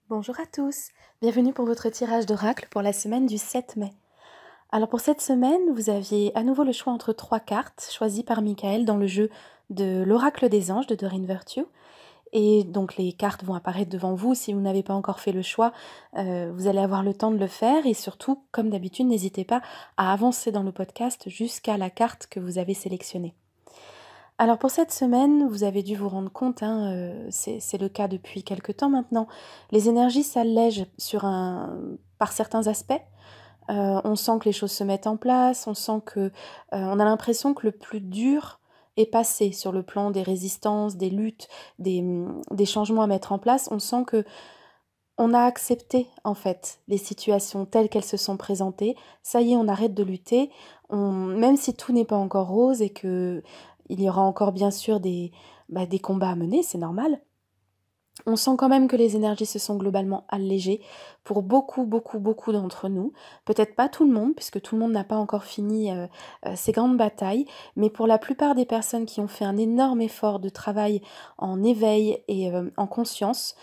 Bonjour à tous, bienvenue pour votre tirage d'oracle pour la semaine du 7 mai. Alors pour cette semaine, vous aviez à nouveau le choix entre 3 cartes choisies par Michael dans le jeu de l'oracle des anges de Doreen Virtue. Et donc les cartes vont apparaître devant vous. Si vous n'avez pas encore fait le choix, vous allez avoir le temps de le faire. Et surtout, comme d'habitude, n'hésitez pas à avancer dans le podcast jusqu'à la carte que vous avez sélectionnée. Alors pour cette semaine, vous avez dû vous rendre compte, c'est le cas depuis quelque temps maintenant, les énergies s'allègent par certains aspects. On sent que les choses se mettent en place, on a l'impression que le plus dur est passé sur le plan des résistances, des luttes, des changements à mettre en place. On sent que on a accepté en fait les situations telles qu'elles se sont présentées. Ça y est, on arrête de lutter. Même si tout n'est pas encore rose et que il y aura encore bien sûr des combats à mener, c'est normal. On sent quand même que les énergies se sont globalement allégées pour beaucoup, beaucoup, beaucoup d'entre nous. Peut-être pas tout le monde, puisque tout le monde n'a pas encore fini ces grandes batailles, mais pour la plupart des personnes qui ont fait un énorme effort de travail en éveil et en conscience,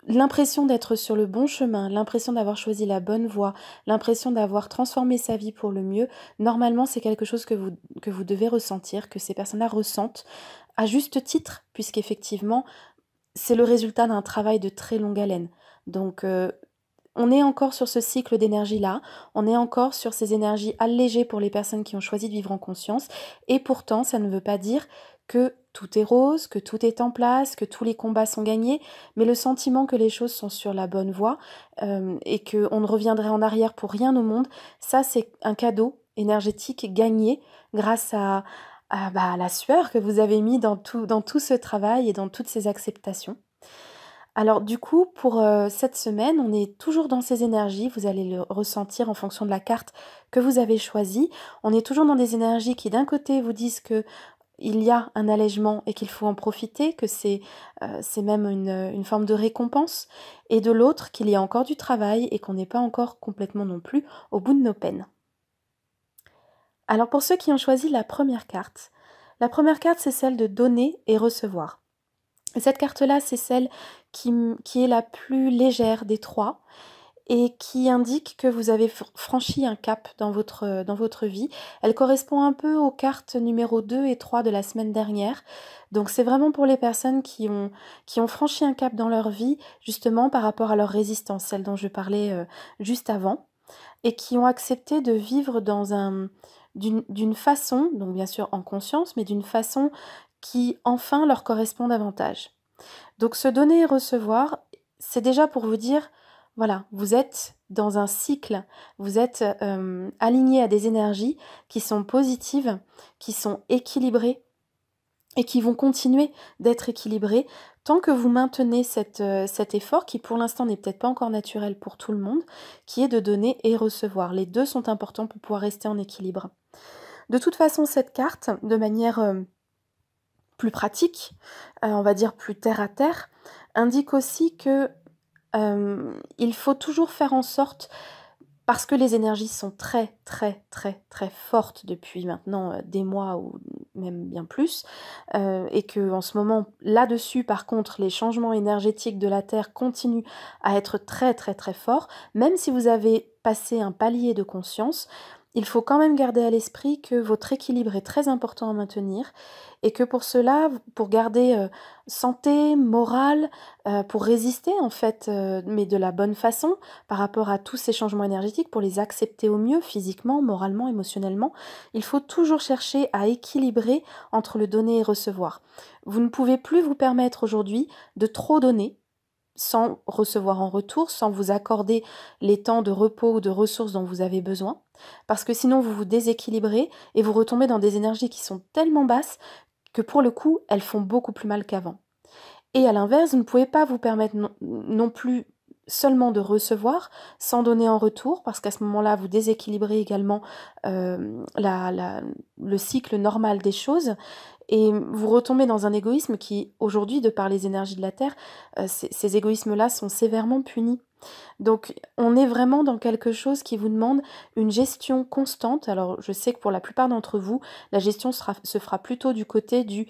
l'impression d'être sur le bon chemin, l'impression d'avoir choisi la bonne voie, l'impression d'avoir transformé sa vie pour le mieux, normalement c'est quelque chose que vous devez ressentir, que ces personnes-là ressentent à juste titre, puisqu'effectivement c'est le résultat d'un travail de très longue haleine. Donc on est encore sur ce cycle d'énergie-là, on est encore sur ces énergies allégées pour les personnes qui ont choisi de vivre en conscience, et pourtant ça ne veut pas dire que tout est rose, que tout est en place, que tous les combats sont gagnés, mais le sentiment que les choses sont sur la bonne voie et qu'on ne reviendrait en arrière pour rien au monde, ça c'est un cadeau énergétique gagné grâce à la sueur que vous avez mis dans tout ce travail et dans toutes ces acceptations. Alors du coup, pour cette semaine, on est toujours dans ces énergies, vous allez le ressentir en fonction de la carte que vous avez choisie. On est toujours dans des énergies qui d'un côté vous disent que il y a un allègement et qu'il faut en profiter, que c'est même une forme de récompense, et de l'autre qu'il y a encore du travail et qu'on n'est pas encore complètement non plus au bout de nos peines. Alors pour ceux qui ont choisi la première carte c'est celle de donner et recevoir. Et cette carte-là, c'est celle qui est la plus légère des trois et qui indique que vous avez franchi un cap dans votre vie. Elle correspond un peu aux cartes numéro 2 et 3 de la semaine dernière. Donc c'est vraiment pour les personnes qui ont franchi un cap dans leur vie, justement par rapport à leur résistance, celle dont je parlais juste avant, et qui ont accepté de vivre d'une façon, donc bien sûr en conscience, mais d'une façon qui enfin leur correspond davantage. Donc se donner et recevoir, c'est déjà pour vous dire, voilà, vous êtes dans un cycle, vous êtes aligné à des énergies qui sont positives, qui sont équilibrées et qui vont continuer d'être équilibrées tant que vous maintenez cet effort qui pour l'instant n'est peut-être pas encore naturel pour tout le monde, qui est de donner et recevoir. Les deux sont importants pour pouvoir rester en équilibre. De toute façon, cette carte, de manière plus pratique, on va dire plus terre à terre, indique aussi que il faut toujours faire en sorte, parce que les énergies sont très très très très fortes depuis maintenant des mois ou même bien plus, et que en ce moment là-dessus par contre les changements énergétiques de la Terre continuent à être très très très forts, même si vous avez passé un palier de conscience, il faut quand même garder à l'esprit que votre équilibre est très important à maintenir et que pour cela, pour garder santé, morale, pour résister en fait, mais de la bonne façon par rapport à tous ces changements énergétiques, pour les accepter au mieux physiquement, moralement, émotionnellement, il faut toujours chercher à équilibrer entre le donner et recevoir. Vous ne pouvez plus vous permettre aujourd'hui de trop donner sans recevoir en retour, sans vous accorder les temps de repos ou de ressources dont vous avez besoin, parce que sinon vous vous déséquilibrez et vous retombez dans des énergies qui sont tellement basses que pour le coup, elles font beaucoup plus mal qu'avant. Et à l'inverse, vous ne pouvez pas vous permettre non plus seulement de recevoir sans donner en retour, parce qu'à ce moment-là, vous déséquilibrez également le cycle normal des choses, et vous retombez dans un égoïsme qui, aujourd'hui, de par les énergies de la Terre, ces égoïsmes-là sont sévèrement punis. Donc, on est vraiment dans quelque chose qui vous demande une gestion constante. Alors, je sais que pour la plupart d'entre vous, la gestion se fera plutôt du côté du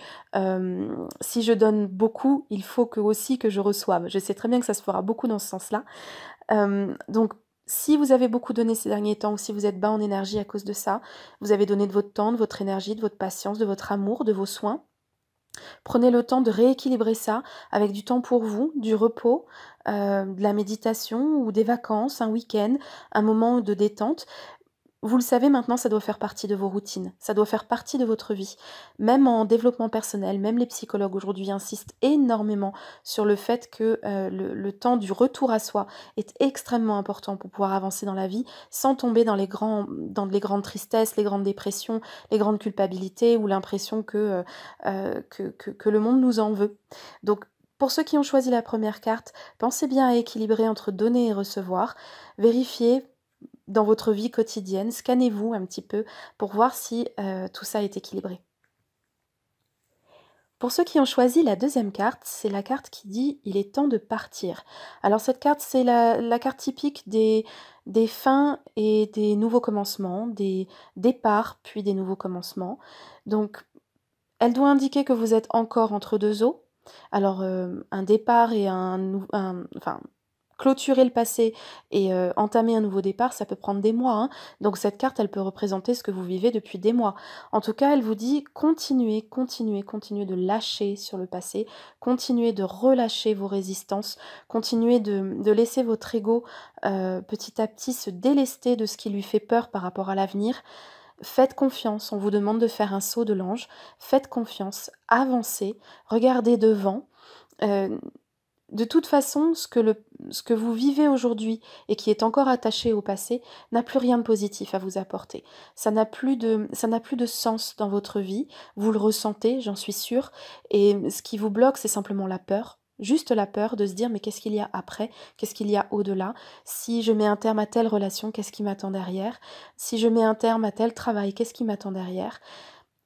si je donne beaucoup, il faut que aussi que je reçoive. Je sais très bien que ça se fera beaucoup dans ce sens-là. Donc, si vous avez beaucoup donné ces derniers temps ou si vous êtes bas en énergie à cause de ça, vous avez donné de votre temps, de votre énergie, de votre patience, de votre amour, de vos soins. Prenez le temps de rééquilibrer ça avec du temps pour vous, du repos, de la méditation ou des vacances, un week-end, un moment de détente. Vous le savez maintenant, ça doit faire partie de vos routines, ça doit faire partie de votre vie. Même en développement personnel, même les psychologues aujourd'hui insistent énormément sur le fait que le temps du retour à soi est extrêmement important pour pouvoir avancer dans la vie sans tomber dans les grandes tristesses, les grandes dépressions, les grandes culpabilités ou l'impression que le monde nous en veut. Donc, pour ceux qui ont choisi la première carte, pensez bien à équilibrer entre donner et recevoir. Vérifiez dans votre vie quotidienne, scannez-vous un petit peu pour voir si tout ça est équilibré. Pour ceux qui ont choisi la deuxième carte, c'est la carte qui dit il est temps de partir. Alors cette carte, c'est la carte typique des fins et des nouveaux commencements, des départs puis des nouveaux commencements. Donc elle doit indiquer que vous êtes encore entre deux eaux. Alors un départ et enfin, clôturer le passé et entamer un nouveau départ, ça peut prendre des mois, hein. Donc cette carte, elle peut représenter ce que vous vivez depuis des mois. En tout cas, elle vous dit continuez, continuez, continuez de lâcher sur le passé, continuez de relâcher vos résistances, continuez de laisser votre ego petit à petit se délester de ce qui lui fait peur par rapport à l'avenir. Faites confiance, on vous demande de faire un saut de l'ange, faites confiance, avancez, regardez devant. Euh, de toute façon, ce que vous vivez aujourd'hui et qui est encore attaché au passé n'a plus rien de positif à vous apporter. Ça n'a plus de sens dans votre vie. Vous le ressentez, j'en suis sûre. Et ce qui vous bloque, c'est simplement la peur. Juste la peur de se dire mais qu'est-ce qu'il y a après? Qu'est-ce qu'il y a au-delà? Si je mets un terme à telle relation, qu'est-ce qui m'attend derrière? Si je mets un terme à tel travail, qu'est-ce qui m'attend derrière?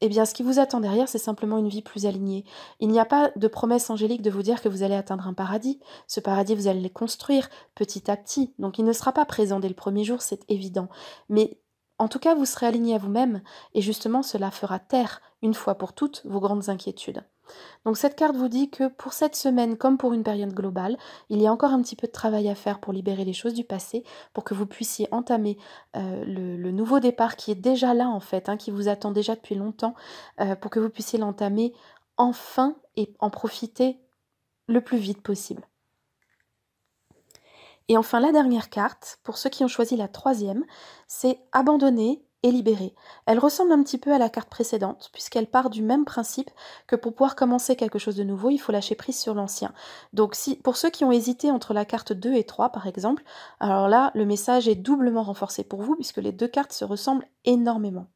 Eh bien, ce qui vous attend derrière, c'est simplement une vie plus alignée. Il n'y a pas de promesse angélique de vous dire que vous allez atteindre un paradis. Ce paradis, vous allez le construire petit à petit. Donc, il ne sera pas présent dès le premier jour, c'est évident. Mais en tout cas, vous serez aligné à vous-même. Et justement, cela fera taire, une fois pour toutes, vos grandes inquiétudes. Donc cette carte vous dit que pour cette semaine, comme pour une période globale, il y a encore un petit peu de travail à faire pour libérer les choses du passé, pour que vous puissiez entamer le nouveau départ qui est déjà là en fait, hein, qui vous attend déjà depuis longtemps, pour que vous puissiez l'entamer enfin et en profiter le plus vite possible. Et enfin, la dernière carte, pour ceux qui ont choisi la troisième, c'est abandonner et libérer. Elle ressemble un petit peu à la carte précédente, puisqu'elle part du même principe que pour pouvoir commencer quelque chose de nouveau, il faut lâcher prise sur l'ancien. Donc pour ceux qui ont hésité entre la carte 2 et 3, par exemple, alors là, le message est doublement renforcé pour vous, puisque les deux cartes se ressemblent énormément.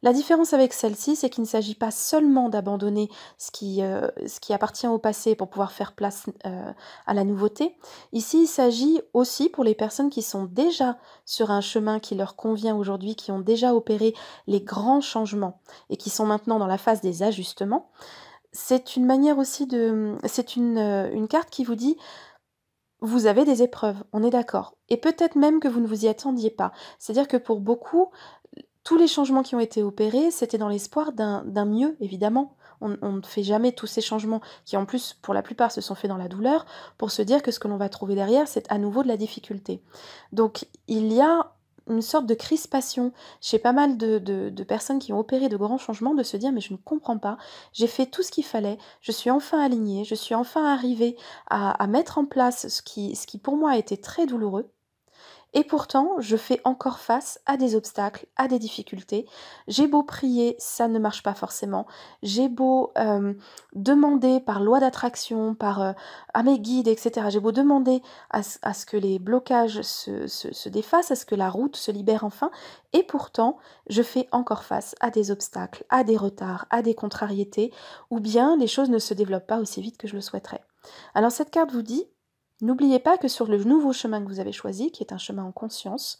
La différence avec celle-ci, c'est qu'il ne s'agit pas seulement d'abandonner ce qui appartient au passé pour pouvoir faire place à la nouveauté. Ici, il s'agit aussi pour les personnes qui sont déjà sur un chemin qui leur convient aujourd'hui, qui ont déjà opéré les grands changements et qui sont maintenant dans la phase des ajustements. C'est une manière aussi de... C'est une carte qui vous dit vous avez des épreuves, on est d'accord. Et peut-être même que vous ne vous y attendiez pas. C'est-à-dire que pour beaucoup, tous les changements qui ont été opérés, c'était dans l'espoir d'un mieux, évidemment. On ne fait jamais tous ces changements qui, en plus, pour la plupart, se sont faits dans la douleur, pour se dire que ce que l'on va trouver derrière, c'est à nouveau de la difficulté. Donc, il y a une sorte de crispation chez pas mal de personnes qui ont opéré de grands changements, de se dire mais je ne comprends pas, j'ai fait tout ce qu'il fallait, je suis enfin alignée, je suis enfin arrivée à mettre en place ce qui pour moi a été très douloureux. Et pourtant, je fais encore face à des obstacles, à des difficultés. J'ai beau prier, ça ne marche pas forcément. J'ai beau demander par loi d'attraction, à mes guides, etc. J'ai beau demander à ce que les blocages se défassent, à ce que la route se libère enfin. Et pourtant, je fais encore face à des obstacles, à des retards, à des contrariétés, ou bien les choses ne se développent pas aussi vite que je le souhaiterais. Alors cette carte vous dit n'oubliez pas que sur le nouveau chemin que vous avez choisi, qui est un chemin en conscience,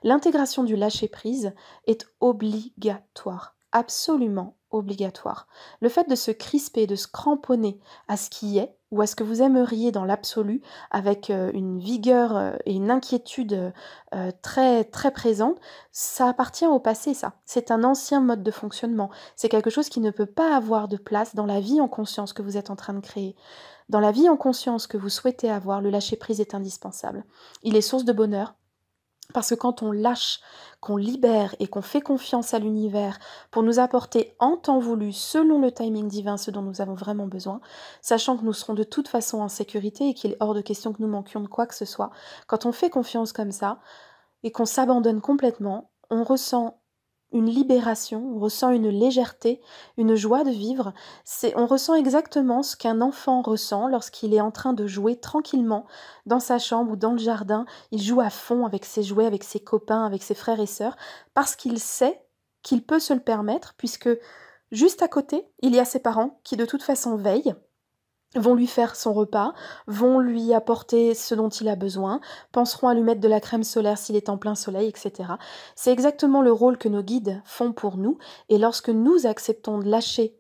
l'intégration du lâcher-prise est obligatoire. absolument obligatoire. Le fait de se crisper, de se cramponner à ce qui est ou à ce que vous aimeriez dans l'absolu avec une vigueur et une inquiétude très, très présente, ça appartient au passé, ça. C'est un ancien mode de fonctionnement. C'est quelque chose qui ne peut pas avoir de place dans la vie en conscience que vous êtes en train de créer. Dans la vie en conscience que vous souhaitez avoir, le lâcher-prise est indispensable. Il est source de bonheur, parce que quand on lâche, qu'on libère et qu'on fait confiance à l'univers pour nous apporter en temps voulu, selon le timing divin, ce dont nous avons vraiment besoin, sachant que nous serons de toute façon en sécurité et qu'il est hors de question que nous manquions de quoi que ce soit, quand on fait confiance comme ça et qu'on s'abandonne complètement, on ressent une libération, on ressent une légèreté, une joie de vivre. On ressent exactement ce qu'un enfant ressent lorsqu'il est en train de jouer tranquillement dans sa chambre ou dans le jardin. Il joue à fond avec ses jouets, avec ses copains, avec ses frères et sœurs, parce qu'il sait qu'il peut se le permettre, puisque juste à côté, il y a ses parents qui de toute façon veillent, vont lui faire son repas, vont lui apporter ce dont il a besoin, penseront à lui mettre de la crème solaire s'il est en plein soleil, etc. C'est exactement le rôle que nos guides font pour nous, et lorsque nous acceptons de lâcher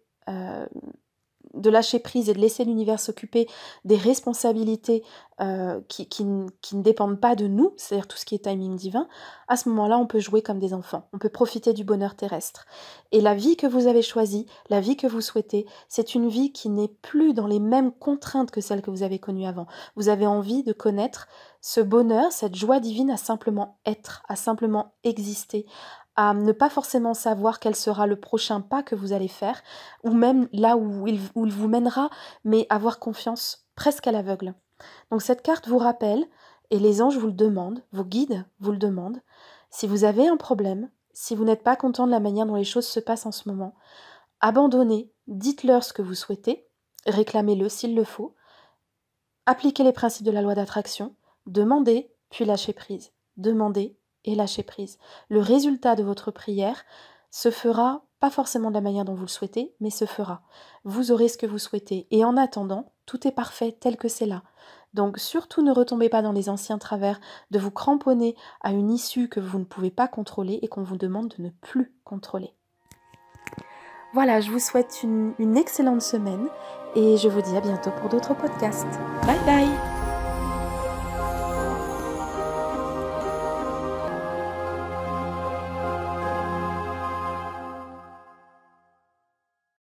prise et de laisser l'univers s'occuper des responsabilités qui ne dépendent pas de nous, c'est-à-dire tout ce qui est timing divin, à ce moment-là, on peut jouer comme des enfants, on peut profiter du bonheur terrestre. Et la vie que vous avez choisie, la vie que vous souhaitez, c'est une vie qui n'est plus dans les mêmes contraintes que celle que vous avez connue avant. Vous avez envie de connaître ce bonheur, cette joie divine à simplement être, à simplement exister, à ne pas forcément savoir quel sera le prochain pas que vous allez faire, ou même là où il vous mènera, mais avoir confiance presque à l'aveugle. Donc cette carte vous rappelle, et les anges vous le demandent, vos guides vous le demandent, si vous avez un problème, si vous n'êtes pas content de la manière dont les choses se passent en ce moment, abandonnez, dites-leur ce que vous souhaitez, réclamez-le s'il le faut, appliquez les principes de la loi d'attraction, demandez, puis lâchez prise. Demandez et lâchez prise. Le résultat de votre prière se fera, pas forcément de la manière dont vous le souhaitez, mais se fera. Vous aurez ce que vous souhaitez. Et en attendant, tout est parfait tel que c'est là. Donc surtout ne retombez pas dans les anciens travers de vous cramponner à une issue que vous ne pouvez pas contrôler et qu'on vous demande de ne plus contrôler. Voilà, je vous souhaite une excellente semaine et je vous dis à bientôt pour d'autres podcasts. Bye bye!